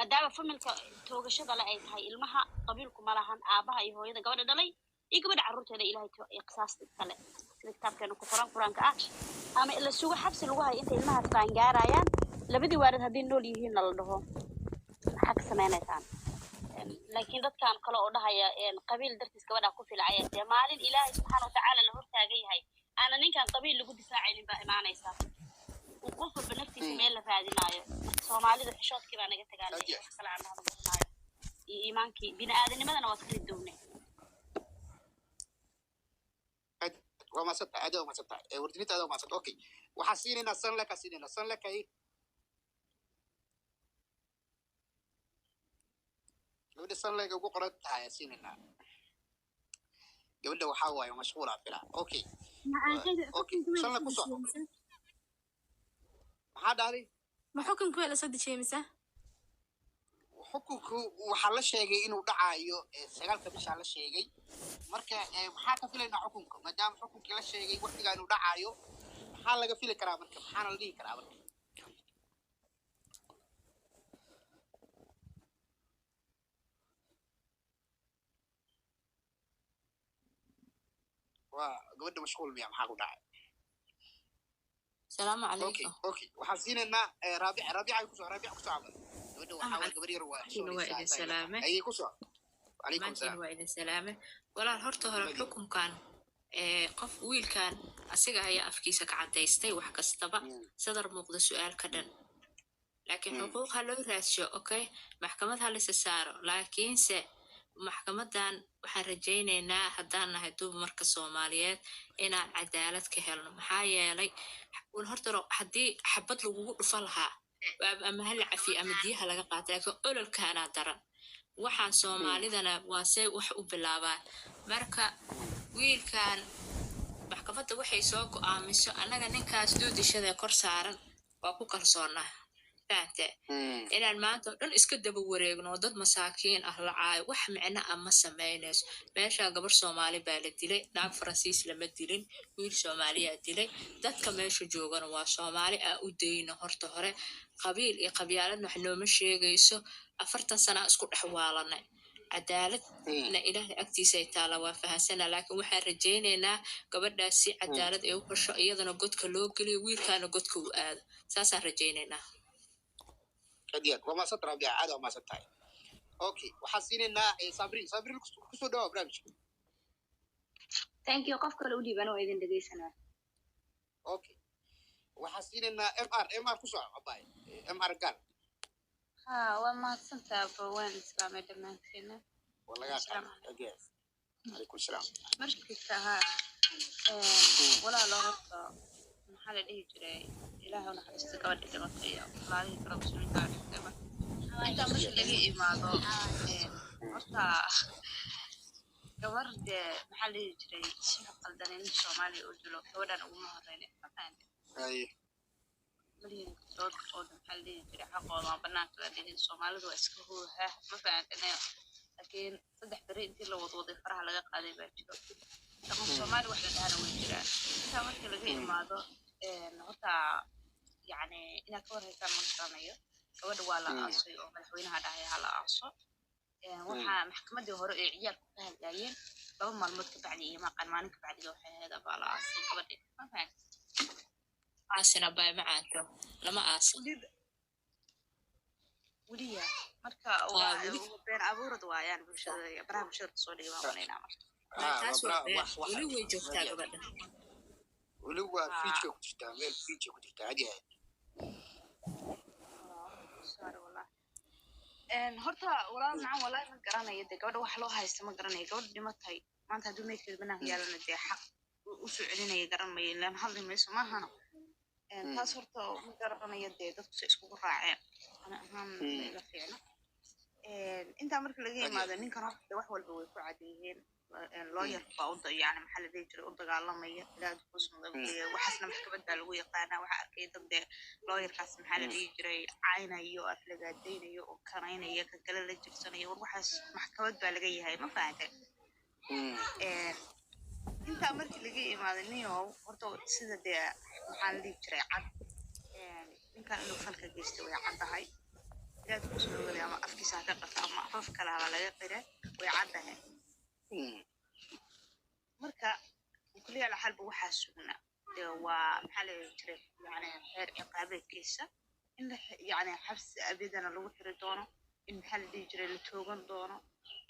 maadaama familka toogashada la ay tahay ilmaha qabiilku ma lahan aabaha iyo hooyada gabadha dhalay iyo gabadha carruurteeda ilaahay qisaasta kale sida kitaabkeena ku qoran quraanka ah ama ila sugo xabsi lagu hayo inta ilmahaas qaan gaarayaan labadii waalid haddii nool yihiin la dhaho maxaa ka samaynaysaa laakiin dadkan kale oo dhahaya qabiil dartiis gabadha ku filacaya dee maalin ilaahay subxaana watacaala la hortaagan yahay aana ninkan qabiil lagu difaacaynin baa imaanaysaa qof walba naftiisa meel la raadinaayo soomaalida xishoodkii baa naga tagaanay wax kale aan hadlaayo iyo iimaankii bini'aadanimadana waa kala duwnay وما صدق هذا وما صدق وردنيت هذا وما صدق أوكي وحسيننا صن لك حسيننا صن لك إيه قبل صن لك وقرأت هاي حسيننا قبل وحاوي ومشغولة فيها أوكي أوكي صن لك وصح ما حد علي ما حكم كويل صدق شيء مسا حكمك وحلا شيء إنه دعايو سجال كبيش على شيء marka maxaa ka filaynaa xukunka maadaama xukunkii la sheegay waqtiga inuu dhacayo maxaa laga fili karaa marka maxaana la dhihi karaa marka waa gabadha mashquul miya maxaa ku dhacay السلام عليكم اوكي waxaan siinaynaa raabica ku soo camal gabadha waxaa gabar yar waa shalay ay ku soo عليكم السلام وعليكم السلام ولا هرته هر حكم كان قف ويل كان أسيق هي أفكيسة كعديستي وحكستبا صدر موقد سؤال كدن لكن حقوقها لو راسشو أوكي محكمتها لسه سارة لكن محكمة دان وحرجينا هدانا هدوب مركز صوماليات إن عدالة كهلنا محايا لي والهرته حدي حبت له فلها أما هل عفي أمديها لقى قاتلك أول الكهنة درن waxaan Soomaalidana waa say wax u bilaabaan marka wiilkan maxkamadda waxay soo go'aamiso anaga ninkaas doodishada kor saaran waa ku kalsoonaa faante inaan maanta dhan iska daba wareegno dad masaakiin ah lacay wax micna ama sameeynayso meesha gabar Soomaali baa la dilay naag Faransiis lama dilin wiil Soomaaliya dilay dadka meesha joogana waa Soomaali ah u deeyna horta hore qabiil iyo qabyaalad wax nooma sheegayso 40 sano isku dhaxwaalanay cadaalad na ilaahay agtiisa ay taala waa fahansana laakiin waxaan rajaynaynaa gabadhaas si cadaalad ay u hesho iyadana godka loo geliyo wiilkaana godka u aado saasaan rajaynaynaa kadiyad waa ma satra bi aad waa ma satay okay waxaan siinaynaa sabri ku soo dhaw barnaamijka thank you qof kale u dhiiban oo idin dhageysanaa okay waxaan siinaynaa mr ku soo abay mr gal وما سنتا بوين إسلامي دمانتينا والله يا أجاز عليكم السلام مركزها ولا لغة محل الهجرة إله ونحرست قبل الدمقية الله يكرم سمين دار الدماء أنت مش لقي إماضو مرتا قبرد محل الهجرة شيء قلدانين الشمالي أجلو كودان أمها ريني مفاند أي مليون دود قود محل الهجرة حقوق ما بنات لدين الصومالي واسكوها مفاند أنا لكن صدح بريء انتي لو وضوضي فرح لغا قادي باجرو لكن الصومالي وحدة دهانا ويجرا انتا مركي لغي إماضو نغطا يعني إنا كور هيكان مقرانيو كود والا آسوي أو مدحوينها داهي هالا آسو وحا محكمة دي هورو إعيال كفاها اللايين لو مالمود كبعدي ما قان مانك بعدي وحي هذا بالا آسي كبدي ما فهمت آسنا باي معاكو لما آسي وليا marka been abuurad waayaan bulshada baraha bulshada soo dhigay waanayna marka wali way joogtaa gabadha wali waa fiidka ku jirtaa meel fiidka ku jirtaa hadi horta walaal macaan walaal ma garanayo gabadha wax loo haysto ma garanayo gabadha dhimatay maanta haduu meesha banaanka yaalana dee xaq u soo celinaya garanmayo laan hadli mayso maahana taas horta ma garanayo dee dadku isku raaceen ana ahaan la fiicna inta markii laga yimaado ninkan horta wax walba way ku cadeeyeen lawyer baa u yani maxaa la dhihi jiray u dagaalamaya ilaa ku sumadayo waxaasna maxkamadda lagu yaqaanaa waxa arkay dad lawyerkaas maxaa la dhihi jiray caynayo aflagaadeynayo oo kanaynaya ka kale la jirsanayo war waxaas maxkamad baa laga yahay ma fahanteen inta markii laga yimaado niyo horta sida dee maxaa la dhihi jiray cad ninkan inuu falka geystay way caddahay ilaad ku soo wada ama afkiisa ka qabta ama afaf kale ha laga qira way caddahay marka kulliya la xalba waxaa sugnaa waa maxaa la jiray yani xeer ciqaabeedkiisa in yani xabsi abidana lagu xiri doono in maxaa la dhihi jiray la toogan doono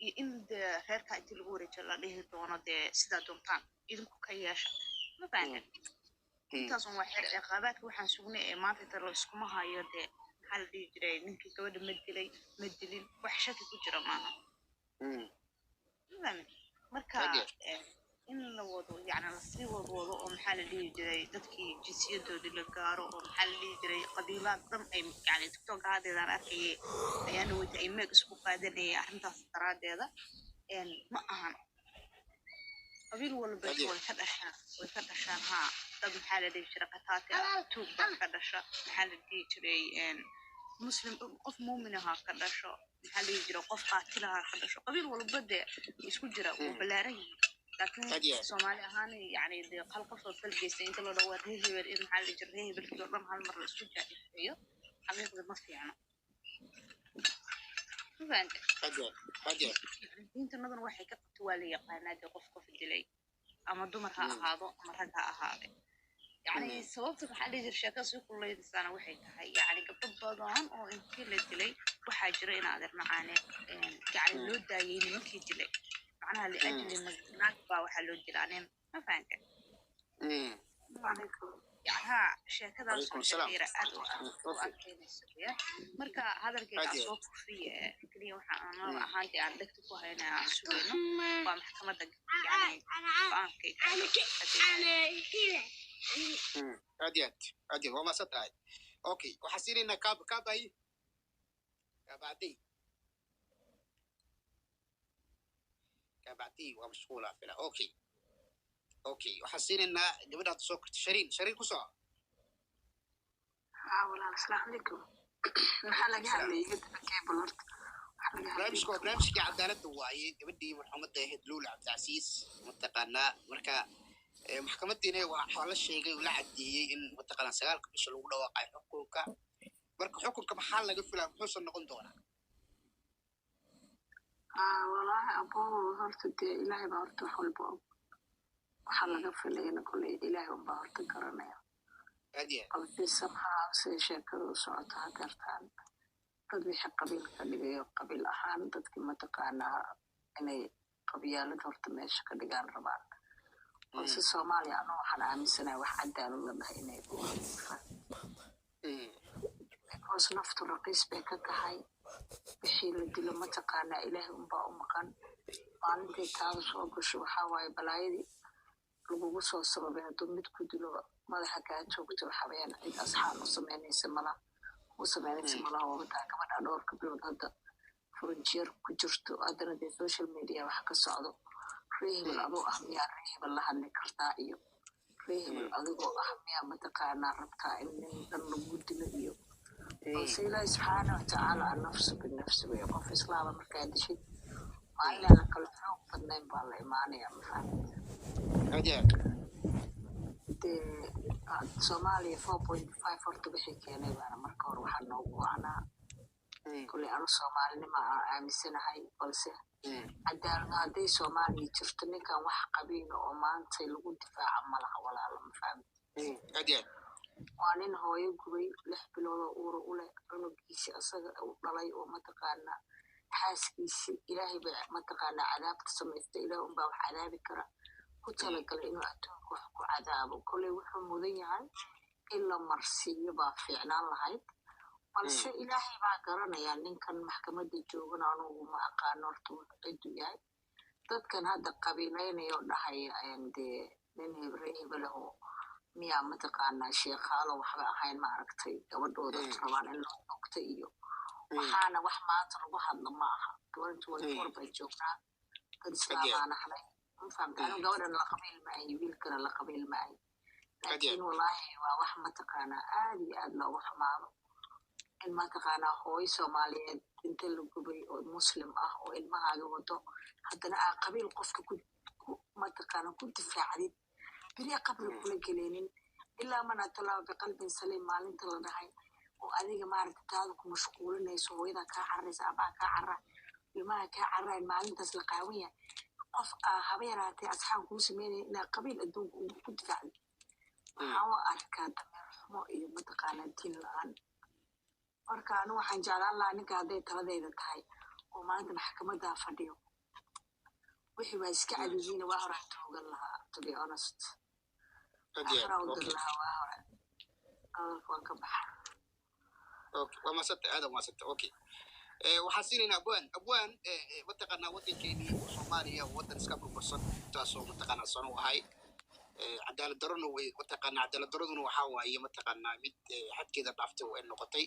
iyo in dee reerka intii lagu wareejiyo la dhihi doono dee sidaa doontaan idinku ka yeesha ma fahantan intaasun waa xeer ciqaabaadka waxaan sugnay ee maanta inta la iskuma hayo dee maxaa la dhihi jiray ninkii gabadha ma dilin wax shaki ku jira maaha marka in la wado yani lasii wadwado oo maxaa la dhihi jiray dadkii jinsiyadoodii la gaaro oo maxaa la dhihi jiray qabiilaad dhan ay yani tiktoka hadeedaan arkayay ayaana weyta ay meeg isku qaadanayay arrintaas daraadeeda ma ahan qabiil walba way ka dhashaan haa dad maxaa la dhihi jiray qataati tuug baa ka dhasha maxaa la dhihi jiray muslim qof muumin ahaa ka dhasho maxaa la dhihi jiray qof qaatil ahaa ka dhasho qabiil walba dee isku jira oo ballaaran yihiin laakiin soomaali ahaan yani dee qalqafoo falgeysta inta loo dhawaa ree hebel in maxaa la dhihi jiray ree hebelkii oo dhan hal mar la isku jaadifeeyo xaqiiqda ma fiicno diintanaduna waxay ka qabto waa la yaqaanaa dee qof dilay ama dumar ha ahaado ama rag ha ahaade yani sababta maxaa dhihi jira sheekada sii kululeydisaana waxay tahay yani gabdho badan oo intii la dilay waxaa jira in adeernacaane yani loo daayay nimankii dilay macnaha liajli naag baa waxaa loo dilaa nin ma fahanta ها شكلها صغيرة أدوية مركا هذا الجيل أصوات في كلية وحنا هاندي عندك تكون هنا سوينا ومحكمة يعني أديت هو ما ستعي أوكي وحسين إن كابي كابعدي ومشغولة فيها أوكي وحسين إن جبنا تصوك شرين كسر ولا السلام عليكم محل جهة اللي يقدر كيبل برنامج عدالة دواعي بدي محمد هدلول عبد العزيز متقنا مركا محكمة دينية وحول الشيء ولا عدي إن متقنا سجال كمش الأولى واقع حقوقك مركا حقوقك محل جفلا بحوس النقل دونا والله أبو هرت إلهي بارت حول باب وحل جفلا كل إلهي بارت كرناه قلبي سمحة سيشكر وسعتها كرتان تدبيح قبيل كدقيو قبيل أحان تدكي متقانا إني قبيالة هرتميش كدقان ربان وسي سومالي أنو حان آمسنا وحدان لما إني بيكوز نفتو رقيس بيكا كهي بحي لدلو متقانا إلهي أمبا أمقان مالنتي تاو سوقشو حاواي بلايدي lagugu soo sababay hadduu mid ku dilo madaxa kaa joogto waxaweyaan cid asxaan u sameynaysa malaha wabataa gabadha dhowrka bilood hadda frontier ku jirto haddana dee social media wax ka socdo reehebel adoo ah miyaa reehebel la hadli kartaa iyo reehebel adigoo ah miyaa mataqaanaa rabtaa in nin dhan lagu dilo iyo balse ilaahi subxaana watacaala annafsu binafsi wey qof islaama markaa dishid waa inaan la kala xoog badnayn baa la imaanaya mafahamta Soomaaliya 4.5 horta bixi keenay baana marka hore waxaa noogu wacnaa kulli anu soomaalinima aaminsanahay balse cadaalad hadday Soomaaliya jirto ninkan wax qabiila oo maanta lagu difaaca malaha walaalo ma fahamtay waa nin hooyo gubay 6 bilood oo uur u leh cunugiisi asaga u dhalay oo mataqaana xaaskiisi ilaahay baa mataqaana cadaabta samaystay ilaahay unbaa wax cadaabi kara talagalay inuu adduunka wax ku cadaabo koley wuxuu mudan yahay in la marsiiyo baa fiicnaan lahayd balse ilaahay baa garanaya ninkan maxkamadda joogan anugu ma aqaano horta wuxuu cidu yahay dadkan hadda qabiilaynayo dhahaya dee nin hebelaho miyaa mataqaanaa sheekhaalo waxba ahayn maaragtay gabadhooda rabaan in loo dhogta iyo waxaana wax maanta lagu hadlo ma aha gabadha 24 bay joognaa dad islaamaan ahnay فهمت أنا قولنا لقبيل معي ويلكنا لقبيل معي لكن والله وح ما تقانا آدي أدنى وحمانه إن ما تقانا هوي سومالي أنت اللي قبي مسلم أو إن ما هذا وده حتى أنا قبيل قفك كنت ما تقانا كنت في عديد بريا قبل كل جلين إلا من أطلع بقلب سليم ما أنت لنا هاي وأديك ما عرفت تاذك مشغولين يسوي ذا كعرس أبا كعرة بما كعرة المعلم تسلقاوية قف هبيراتي أصحاب كوسمين إن قبيل الدوق كنت فعل حوا أركاد ما يمتقان تين الآن أركان وحن جعل الله إنك هذي ترى ذي تهاي وما عند محكمة ذا فديو وحي واسك عديين وأروح توقع لها to be honest أروح لها وأروح أروح كبح اوكي وما ست هذا ما ست اوكي وحاسين ابوان متقنا ودنكيني Soomaaliya wadan iska burbursan taasoo mataqana sano wahay cadaalad darrona way mataqana cadaalad darraduna waxa waaye mataqana mid xadkeeda dhaaftay oo noqotay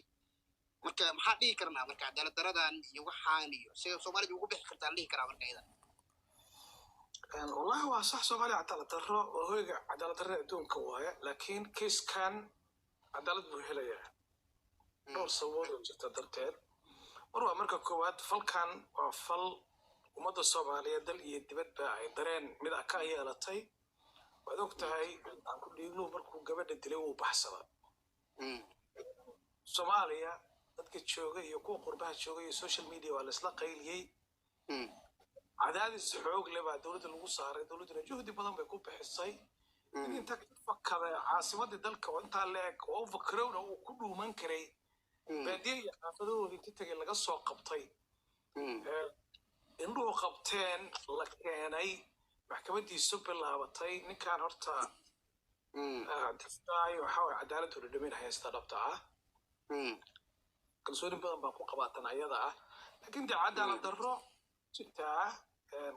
marka maxaa dhigi karnaa marka cadaalad darradan iyo waxaan iyo sida Soomaalidu ugu bixi kartaa dhigi karaa marka iyada والله هو صح سؤالي عدالة الرا وهو عدالة الرا دون كوايا لكن كيس كان عدالة بوهلية دور صور وجدت درتين مرة أمريكا كواد فل كان وفل ومدى الصومالية دل يدبت باعي درين مدى كاية لطي وذوقتهاي عن كل يقولوا مركو قبل الدليو بحصلة صوماليا dadka jooga iyo kuwa qurbaha jooga iyo social media waa la isla qayliyay cadaadis xoog leh baa dawladda lagu saaray dawladuna juhdi badan bay ku bixisay in inta fakada caasimadda dalka oo inta leeg oo overcrowd oo ku dhuuman karay baadiye iyo xaafadoodii inta tagay laga soo qabtay indhuhu qabteen la keenay maxkamadii soo bilaabatay ninkaan horta dadkaayo waxa way cadaalad u dhimeen haysta dhabta ah kalsooni badan baa ku qabaatan ayada ah laakiin cadaalad darro jirtaa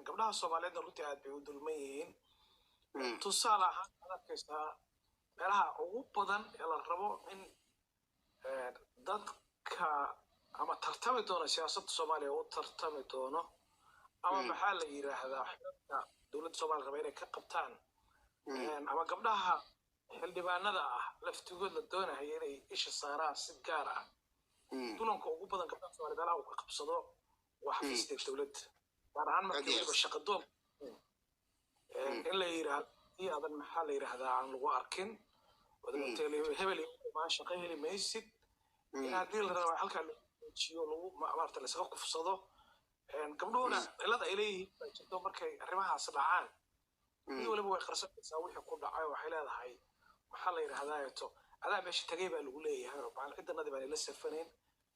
gabdhaha Soomaaliyeed runtii aad bay u dulman yihiin tusaale ahaan arkaysaa meelaha ugu badan ee la rabo in dadka ama tartami doona siyaasadda Soomaaliya oo tartami doono ama maxaa la yiraahdaa dawladda Soomaaliya raba inay ka qabtaan ama gabdhaha xildhibaanada ah laftigooda doonaya inay isha saaraan si gaar ah dulanka ugu badan gabdhaha Soomaaliyeed uu ka qabsado wax xafiiska dawladda gaar ahaan markii waliba shaqo doon in la yiraahdo adan maxaa la yiraahdaa aan lagu arkin wadada hebel ma shaqo heli maysid in haddii la rabo halkaa la jiyo lagu maarta la iska kufsado gabdhuhuna cilada ay leeyihiin jirto markay arrimahaas dhacaan mid waliba way qarsanaysaa wixii ku dhacay waxay leedahay maxaa la yiraahdaa to adaa meesha tagay baa lagu leeyahay oo baan ciidanadi baan la safaneyn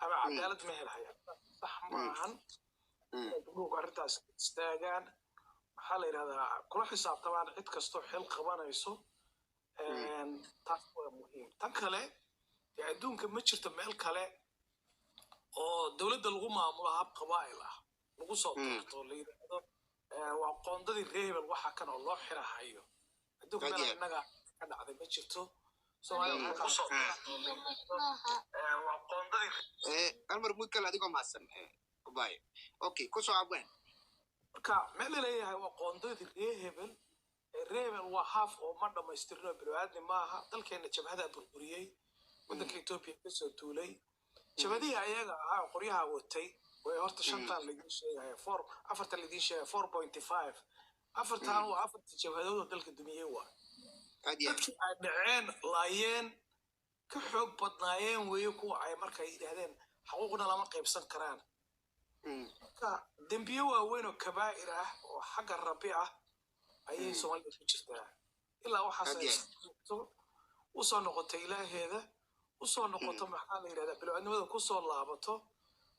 ama cadaalad ma helayo sax maahan gabdhuhu arrintaas istaagaan maxaa la yiraahdaa kula xisaabtamaan cid kastoo xil qabanayso taas waa muhiim tan kale adduunka ma jirto meel kale oo dawladda lagu maamulo hab qabaa'il ah lagu soo doorto la yiraahdo waa qoondadii reebel waxa kan oo loo xirahayo adduunka meel innaga ka dhacday ma jirto Soomaaliya waxa soo waa qoondadii almar mudkal adigoo maasan baay okay ku soo abaan marka meel leeyahay waa qoondadii reebel waa half oo ma dhamaystirno bilwaadni maaha dalkeena jabhada burburiyay waddanka Ethiopia ka soo duulay jabhadii ayaga ah qoryaha watay way horta shantan lagu sheegay afartan lagu sheegay 4.5 afartan waa afarta jabhadood dalka dumiyay waa dadkii ay dhaceen laayeen ka xoog badnaayeen way kuwa ay markay yiraahdeen xuquuqna lama qaybsan karaan ka dambiyo waaweyn oo kabaa'ir ah oo xagga rabbi ah ayay Soomaaliya ku jirtaa ilaa waxaas u soo noqotay ilaaheeda u soo noqoto maxaa la yiraahdaa bilowdnimada ku soo laabato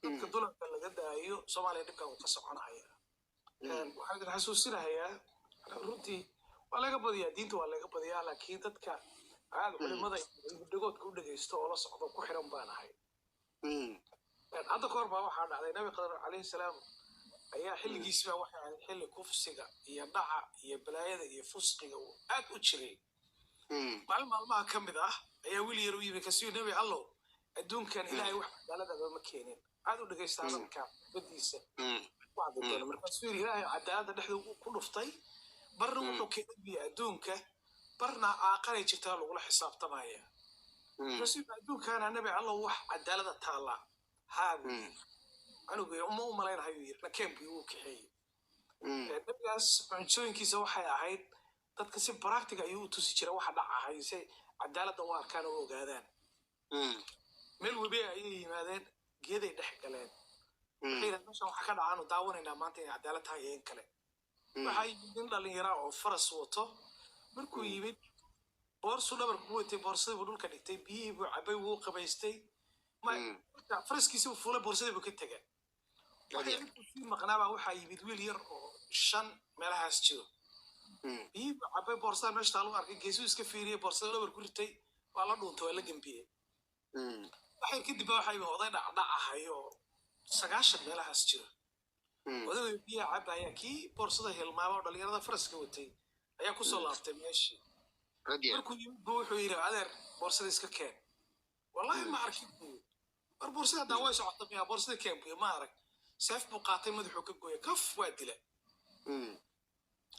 dadka dulanka laga daayo Soomaaliya dhibka uu ka soconaya waxaan xasuusinayaa runtii waa laga badiyaa diinta waa laga badiyaa laakiin dadka aad culimada dhigoodka u dhageysto oo la socdo ku xiran baan ahay hadda koor baa waxaa dhacday nabi qadar calayhi salaam ayaa xilligiisba waxa ay xilli kufsiga iyo dhaca iyo balaayada iyo fusqiga uu aad u jiray maalmaha ka mid ah ayaa wiil yar u yimid kasii nabi allow adduunkan ilaahay wax cadaalad ma keenin aad u dhageysta hadalka badiisa waxda doona markaasuu ilaahay cadaalada dhexda ku dhuftay barna wuxuu keenay adduunka barna aaqaray jirtaa lagula xisaabtamaya rasuulka adduunkan nabi allow wax cadaalada taala haabi anugu uma malaynahay yiri kambi uu kaxay dadkaas cuntooyinkiisa waxay ahayd dadka si practical ayuu u tusi jiray waxa dhacahay si cadaalada u arkaan oo ogaadaan meel webi ayay yimaadeen geeday dhex galeen waxay yidhahdeen meeshan waxaa ka dhacaanu daawanaynaa maanta inay cadaalad tahay iyo in kale waxaa yimid nin dhallinyara oo faras wato markuu yimid boorsu dhabar ku watay boorsadii buu dhulka dhigtay biyihii buu cabay wuu qabaystay faraskiisii buu fuulay boorsadii buu ka tegay waxay intuu sii maqnaabaa waxaa yimid wiil yar oo 5 meelahaas jiro biyihii buu cabay boorsada meesha taa lagu arkay geesuu iska fiiriyey boorsada dhabar ku ritay waa la dhuuntay waa la gembiyey waxay kadib waxaa yimid oday dhacdhac ahayo 9 meelahaas jiro odayga biyaha cabaya kii boorsada hilmaama oo dhalinyarada faraska watay ayaa kusoo laabtay meeshii markuu yimid buu wuxuu yidhi adeer boorsada iska keen wallahi ma arkin buu war boorsada hadaa way socota miyaa boorsada keen buu ma arag seef buu qaatay madaxuu ka gooyay kaf waa dila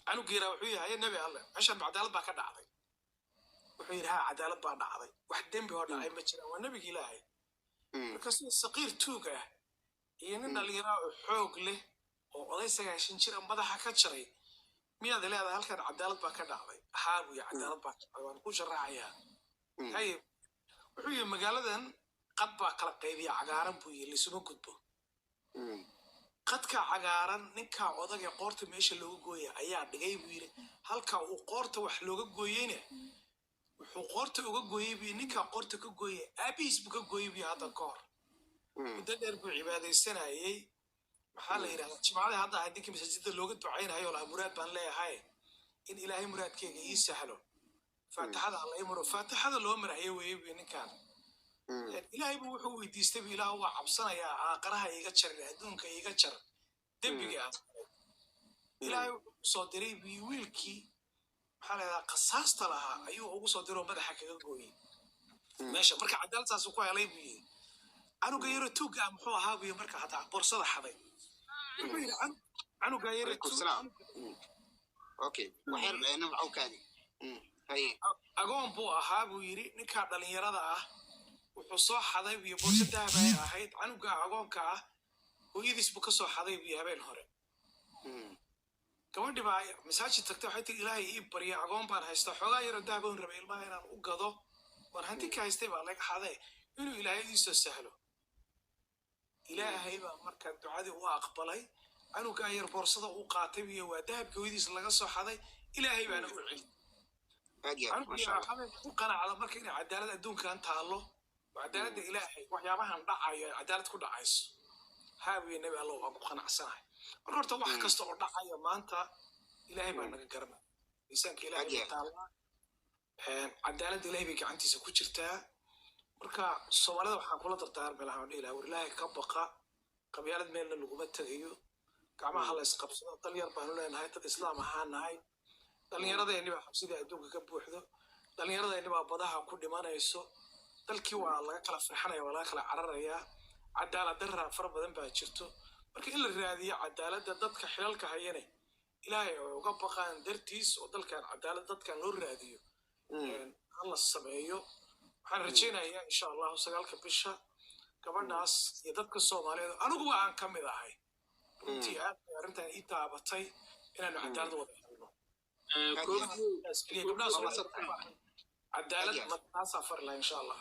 canugiira wuxuu yahay nabi alle meeshan cadaalad baa ka dhacday wuxuu yidhi haa cadaalad baa dhacday wax dembi oo dhacay ma jiraan waa nabigi ilaahay marka sida saqiir tuug ah iyo nin dhalinyara oo xoog leh oo oday 9 jir madaxa ka jaray miyaad leedahay halkan cadaalad baa ka dhacday haa buu cadaalad baa ka dhacday waan ku sharaxayaa hay wuxuu yidhi magaaladan qad baa kala qaybiya cagaaran buu yidhi lisuma gudbo qadka cagaaran ninka odaga qoorta meesha looga gooyay ayaa dhigay buu yidhi halka uu qoorta wax looga gooyeyna wuxuu qoorta uga gooyey buu ninka qoorta ka gooyay aabihiis buu ka gooyey buu hadda ka hor muddo dheer buu cibaadaysanayay maxaa la yidhahdaa jimcada hadda haddii masaajidda looga ducaynayo laa muraad baan leeyahay in ilaahay muraadkeyga ii sahlo faatixada alla ii maro faatixada loo marayo weeye buu ninkan ilaahay buu wuxuu weydiistay buu ilaah waa cabsanayaa aaqaraha iiga jar adduunka iiga jar dembiga ah ilaahay wuxuu soo diray buu wiilkii maxaa la yidhahdaa qasaasta lahaa ayuu ugu soo diroo madaxa kaga gooyey meesha marka cadaaladtaas ku helay buu yidhi canuga yaro tuuga ah muxuu ahaa buu marka hataa boorsada xaday wuxuu yidhi canuga yaro okay waxyar ayna waxu kaadi agoon buu ahaa buu yidhi ninka dhalinyarada ah wuxuu soo xaday buu boorso dahab ay ahayd canuga agoonka ah hooyadiis buu ka soo xaday buu habeen hore gabadhi baa masaajid tagtay waxay tiri ilaahay ii barya agoon baan haysta xoogaa yaro dahab oon rabay ilmaha inaan u gado war hanti ka haystay baa laga xaday inuu ilaahay ii soo sahlo ilaahay baa marka ducadii u aqbalay canuga yar boorsada u qaatay iyo waa dahabka hooyadiis laga soo xaday ilaahay baana u celi ku qanacda marka inay cadaalad adduunkan taalo cadaaladda ilaahay waxyaabahan dhacayo cadaalad ku dhacayso haawiye nabi allah waan ku qanacsanahay marka horta wax kasta oo dhacaya maanta ilaahay baa naga garanaya miisaanka ilaahay taala cadaaladda ilaahay bay gacantiisa ku jirtaa marka soomaalida waxaan kula dardaarmi lahaa oo ilaahay war ilaahay ka baqa qabyaalad meelna laguma tagayo gacmaha la isqabsado dhalinyar baanu leenahay dad islaam ahaan nahay dhalinyaradeenni baa xabsida adduunka ka buuxdo dhalinyaradeenni baa badaha ku dhimanayso dalkii waa laga kala farxanaya waa laga kala cararayaa cadaalad darra fara badan baa jirto marka in la raadiyo cadaaladda dadka xilalka hayane ilaahay oo uga baqaan dartiis oo dalkan cadaalad dadkan loo raadiyo alla sameeyo waxaan rajaynayaa insha allahu 9 bisha gabadhaas iyo dadka soomaaliyeed anigu waan ka mid ahay runtii aad arrintan ii taabatay inaanu cadaalad wada helno cadaalad mataasaa fari laha insha allah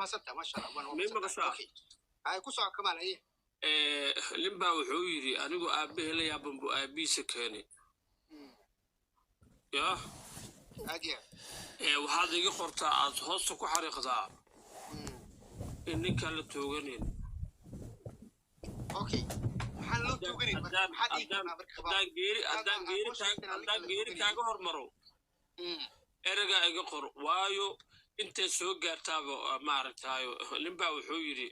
ما صدق ما شاء الله مين بقى هاي كوسع كمان ايه لمبا wuxuu yiri anigu aabahay la yaaban buu aabiisa keenay ya aadiya waxaad iga qortaa aad hoos ku xariiqdaa in ninka la tooganin okay waxaan loo tooganin adaan geeri kaaga hormaro erga iga qor waayo inta soo gaartaaba ma aragtaayo limba wuxuu yiri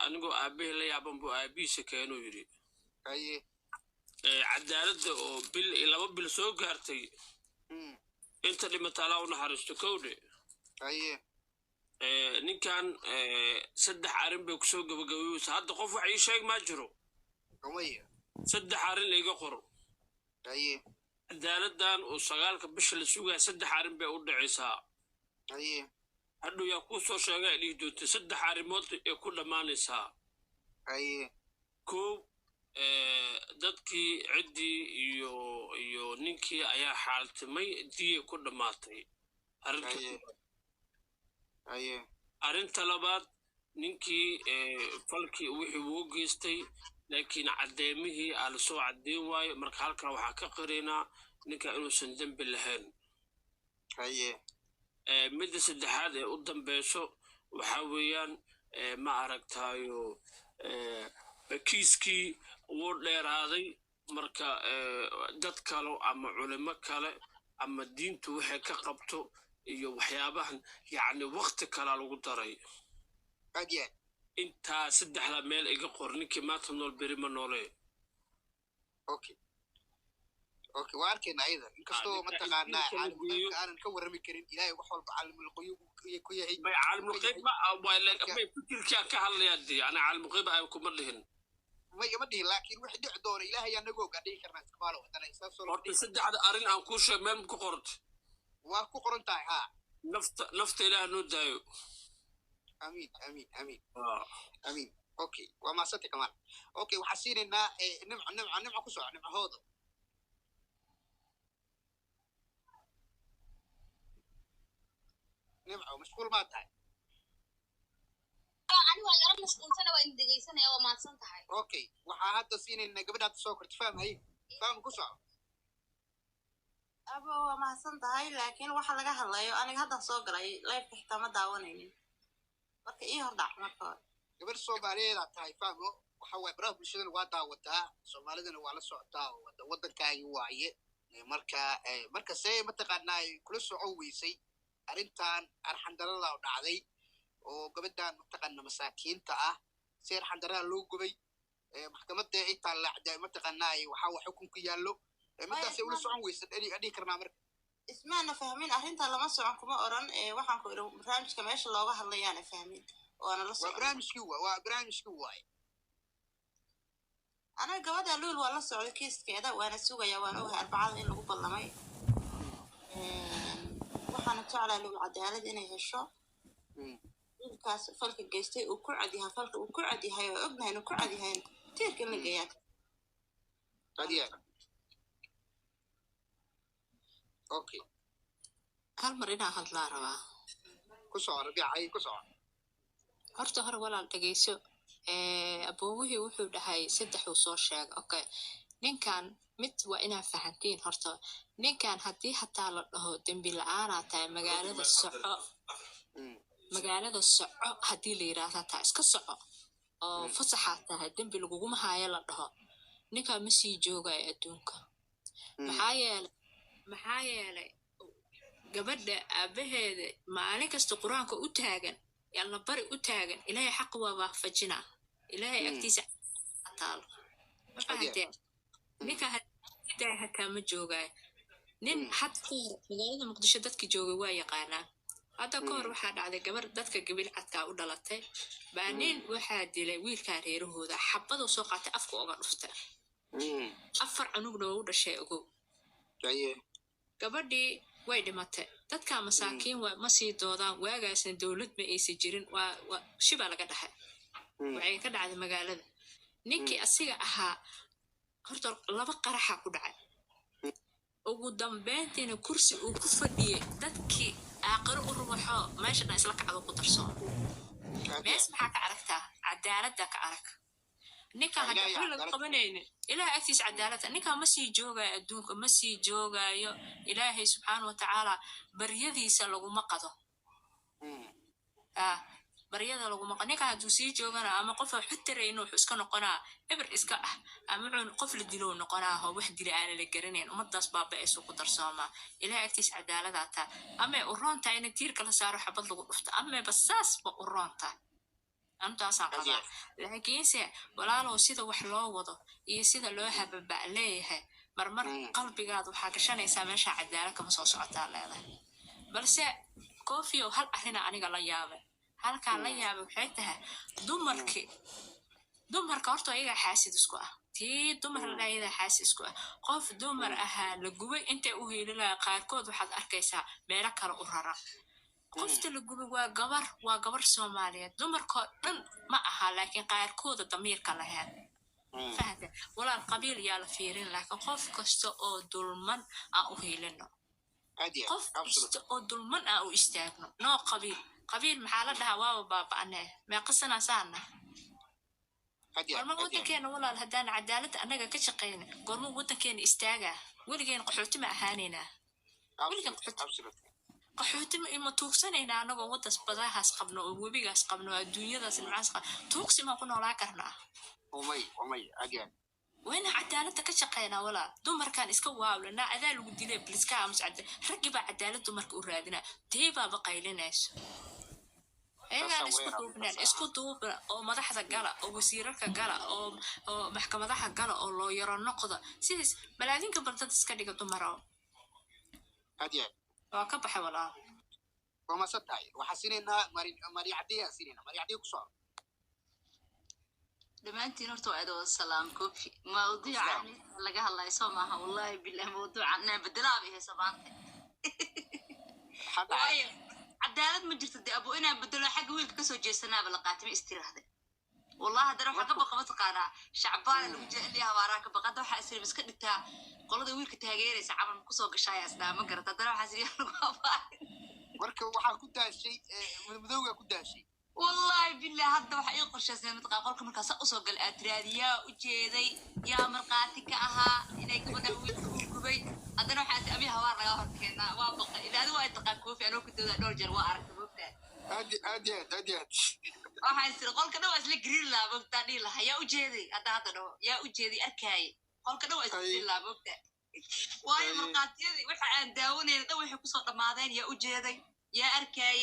anigu aabahay la yaaban buu aabiisa keenay yiri aye cadaaladda oo bil 2 bil soo gaartay inta dhimataala u naxariisto kowde aye ninkan 3 arin bay ku soo gabagabayay hadda qof wax ii sheeg ma jiro kamaya 3 arin la iga qor aye cadaaladdan oo 9 bisha la sugaa 3 arin bay u dhacaysaa aye haduu yaa ku soo sheegay dhig doonto 3 arimood ee ku dhamaanaysaa aye ko dadkii cidii iyo ninkii ayaa xaaltimay diye ku dhamaatay aye arrinta labaad ninkii falkii wixii uu geystay laakiin caddeemihii aa lasoo caddeyn waayo marka halkaa waxaa ka qiraynaa ninka inuusan dembi lahayn haye midda saddexaad ee u dambeyso waxaa weeyaan ma aragtaayo kiiskii wuu dheeraaday marka dad kale ama culimo kale ama diintu waxay ka qabto iyo waxyaabahan yacni waqti kalaa lagu daray aad intaa saddexda meel iga qor ninkii maanta nool beri ma noole okay waa arkayna ayada inkastoo mataqaanaa aanan ka warrami karin ilaahay wax walba caalimulquyuub ku yahay caalimulqeyb may fikirkaa ka hadlayaa dee yani caalimulqeyb ay kuma dhihin ma dhihin laakiin wixii dhici doona ilaahay anagu ogaa dhihi karnaa istiqbaalo wadana horta saddexda arrin aan kuu sheeg meel ku qorta waa ku qoran tahay haa nafta ilaah noo daayo amiin okay waa maasante kamaal okay waxaa siinaynaa nimco ku soco nimcahooda nimco mashquul maa tahay waa yaro mashquulsana waa in dhegeysanaya waa maadsan tahay okay waxaa hadda siinaynaa gabadhaad soo korta fahmaye faham ku soco aba waa mahadsan tahay laakiin waxa laga hadlayo aniga hadda soo galay live xitaa ma daawanaynin marka ii hor dhac marka hore gabadh soomaaliyeedaa tahay fahmo waxa waye baraha bulshadana waa daawataa soomaalidana waa la socotaa waddankaagi waaye marka see mataqaanaa kula soco weysay arrintan arxandarada oo dhacday oo gabadhan mataqaana masaakiinta ah si arxandarada loo gubay maxkamadda ay taallacday mataqaanaa waxa xukunka yaallo midaasay ula socon weysa dhihi karnaa marka ismaana fahmin arrinta lama socon kuma oran waxaan ku idhi barnaamijka meesha looga hadlayaana fahmin waana la socon waa barnaamijkii waaye anaga gabadha luul waa la socday kiiskeeda waana sugaya waan ogahay arbacada in lagu ballamay waxaana jeclaa luul cadaalad inay hesho luulkaas falka geystay uu ku cadyahay falka uu ku cadyahay oo ognahay inuu ku cadyahay tiirka in la geeyaa okay hal mar inaa hadlaa rabaa ku soco rabiicay ku soco horta hore walaal dhegeyso aboowihii wuxuu dhahay saddexuu soo sheega okay ninkan mid waa inaa fahantiin horta ninkan haddii hataa la dhaho dembi la-aanaa tahay magaalada soco haddii la yidhaahda taa iska soco oo fasaxaa tahay dembi laguguma haayo la dhaho ninkan ma sii joogayo adduunka maxaa yeelay gabadha aabaheeda maalin kasta qur-aanka u taagan yalla bari u taagan ilaahay xaq waa waafajinaa ilaahay agtiisa taalo ma fahanteen ninka hadaa hataa ma joogaayo nin had ka hor magaalada muqdisho dadka joogay waa yaqaanaa hadda ka hor waxaa dhacday gabar dadka gabil cadkaa u dhalatay baa nin waxaa dilay wiilkaa reerahooda xabaduu soo qaatay afka oga dhufta 4 cunugna waa u dhashay ogow gabadhii way dhimatay dadka masaakiin ma sii doodaan waagaasna dowlad ma aysan jirin waa shibaa laga dhaxay waxay ka dhacday magaalada ninkii asiga ahaa horta 2 qaraxa ku dhacay ugu dambeyntiina kursi uu ku fadhiyay dadkii aakhiro u ruuxo meeshana isla kacdo ku darsoon mees maxaa ka aragtaa cadaaladda ka arag ninka hadda xil laga qabanaynin ilaahay agtiisa cadaaladda ninka ma sii joogayo adduunka ma sii joogayo ilaahay subxaana wa tacaala baryadiisa laguma qado baryada laguma qado ninka hadduu sii joogana ama qof xutarayno wuxuu iska noqonaa eber iska ah ama wuxuu qof la dilo noqonaa oo wax dila aan la garanayn ummadaas baaba ay soo ku darsoomaa ilaahay agtiisa cadaaladda taa ama u roonta in tiirka la saaro xabad lagu dhufto ama basaas ba u roonta antaasaan qabaa laakiinse walaalow sida wax loo wado iyo sida loo hababa leeyahay marmar qalbigaada waxaa gashanaysaa meesha cadaalad kama soo socotaa leedahay balse koofiyo hal arrin aniga la yaabay halkaan la yaabay waxay tahay dumarka horta iyaga xaasid isku ah tii dumar la iyada xaasid isku ah qof dumar ahaa la gubay intay u heelilaa qaarkood waxaad arkaysaa meelo kale u rara qofta la gubay waa gabar Soomaaliyeed dumarkoo dhan ma aha laakiin qaarkooda damiirka lahayd fahanta walaal qabiil yaa la fiirin laakiin qof kasta oo dulman aan u heelino qof kasta oo dulman aan u istaagno noo قبيل محل لها واو بابا أنا ما قصنا سانا قرما ودن كان ولا الهدان عدالة أنا كشقين قرما ودن كان استاجا ولكن قحوت ما أهانينا ولكن قحوت ما توكسنينا أنا قوت بدها سقبنا وبيجا سقبنا الدنيا ذا سمعسقة توكسي ما كنا ولا كرنا ومي أجل وين عدالة كشقينا ولا دمر كان إسكوا لنا عدالة وديله بلسكا مش عدالة ركب عدالة دمر كورادنا تيبا بقايلناش إينا إسكو دوبنا أو مدحة قلا أو وسيرك قلا أو محكمة قلا أو لو يرى النقطة سيدس ملاذين كبرت تسكدي دمرهم أجل وكبح ولا وما ستاي وحسيننا مري عدية سيننا مري عدية كسر لما أنت نرتو عدو السلام كوفي موضوع عني لقاها الله يسمعها والله بالله موضوع عنا بدلا بيه سبانتي عدالة ما جرت دي أبو إنا بدلا حق ويل كسو جيسنا بلقاتي استراحة والله هذا روح حق بقى متقانا شعبان الوجه اللي هواراك بقى ده حاسير بس كدتها قولده ويل كتاجيري سعبان كسو قشاي أسنا ما قرت هذا روح حاسير مركب وحا كنت شيء مدوقة كنت شيء والله بالله هذا وحا يقرش سنة قولك مركز أسوق الأتراد يا وجهي يا مرقاتك أها إليك بدأ ويكوبي هذا روح حاسير أبي هوار لقاه كنا وابقى إذا هذا وايد تقاكوفي أنا كنت دور جروا أعرف بوقتها أديت waxaa isir qolka dhow isla green la bogta dhila yaa u jeeday hada dhow yaa u jeeday arkay qolka dhow isla green la bogta way marqaatiyadi waxa aan daawanayna dhow waxay ku soo dhamaadeen yaa u jeeday yaa arkay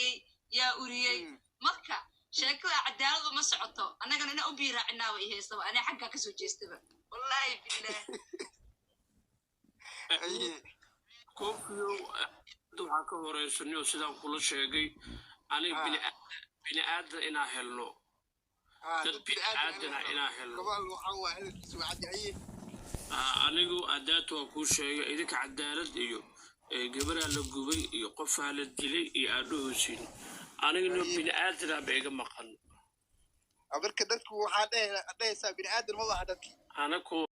yaa uriyay marka sheekada cadaalad ma socoto anagana ina u biiraacinaa way heesaba ana xagga ka soo jeestaba wallahi billah كوفيو دوحا كهوريسنيو سيدان كل شيء أنا بني آدم إنا هلو بني آدم إنا هلو قبل وحوا هل سوى عدي أنيقو أداتو كل شيء إذا عدالة إيو جبرها للجوبي يقفها للدلي يأدوه سين أنيقو بني آدم بيجا مقال أبرك دتك وحده سا بني آدم والله هدك أنا كو